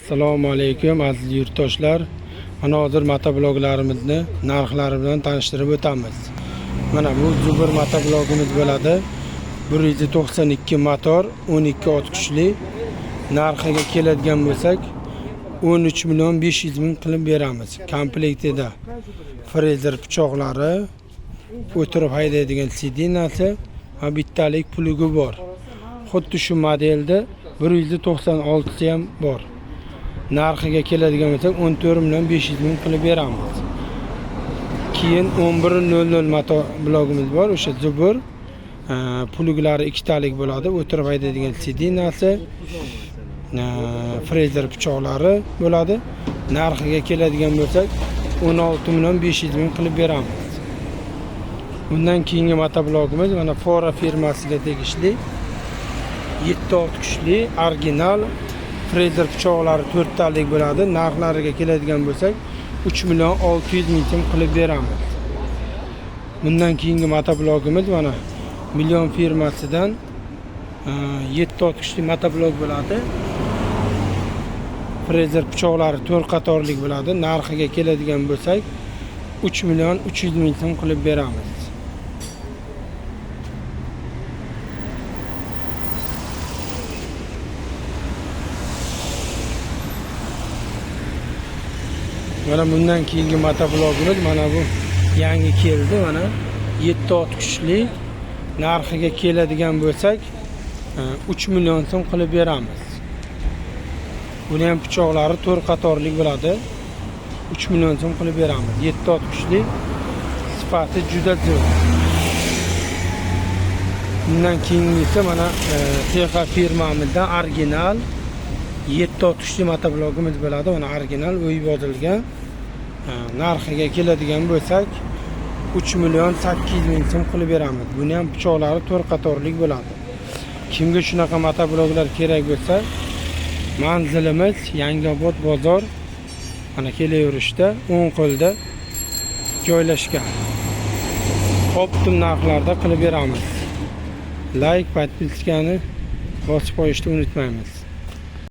Assalomu alaykum aziz yurtdoshlar. Mana hozir motobloglarimizni narxlari bilan tanishtirib o'tamiz. Mana bu Zubur motoblogimiz bo'ladi. 192 motor, 12 ot kuchli. Narxiga keladigan bo'lsak, 13 million 500 ming qilib beramiz. Komplektida frezer pichoqlari, o'tirib haydaydigan sidinasi va bittalik plugi bor. Xuddi shu modelda 196 ham bor. Narxiga keladigan bo'lsak 14 million 500 ming qilib beramiz. Keyin 1100 motoblogimiz bor. O'sha Zubur pluglari ikkitalik bo'ladi. O'tirib haydaydigan sidinasi, frezer pichoqlari bo'ladi. Narxiga keladigan bo'lsak 16 million 500 ming qilib beramiz. Bundan keyingi motoblogimiz mana Fora firmasiga tegishli 7 ot kuchli original frezer pichoqlari 4 talik bo'ladi. Narxlariga keladigan bo'lsak 3 million 600 ming so'm qilib beramiz. Bundan keyingi motoblogimiz mana Million firmasidan 7 ot kuchli motoblog bo'ladi. Frezer pichoqlari 4 qatorlik bo'ladi. Narxiga keladigan bo'lsak 3 million 300 ming so'm qilib beramiz. Mana bundan keyingi motoblogimiz mana bu yangi keldi. Mana 7 ot kuchli. Narxiga keladigan bo'lsak 3 million so'm qilib beramiz. Buni ham pichoqlari 4 qatorlik bo'ladi. 3 million so'm qilib beramiz. 7 ot kuchli. Sifati juda zo'r. Bundan keyingisi mana TX firmamizdan original 7 ot kuchli motoblogimiz bo'ladi. Mana original o'yib yozilgan. Narxiga keladigan bo'lsak 3 million 800 ming so'm qilib beramiz. Buni ham pichoqlari 4 qatorlik bo'ladi. Kimga shunaqa motobloglar kerak bo'lsa, manzilimiz Yangiobod bozor, mana kelaverishda o'ng qo'lda joylashgan. Optim narxlarda qilib beramiz. Like, podpiskani bosib qo'yishni unutmaymiz.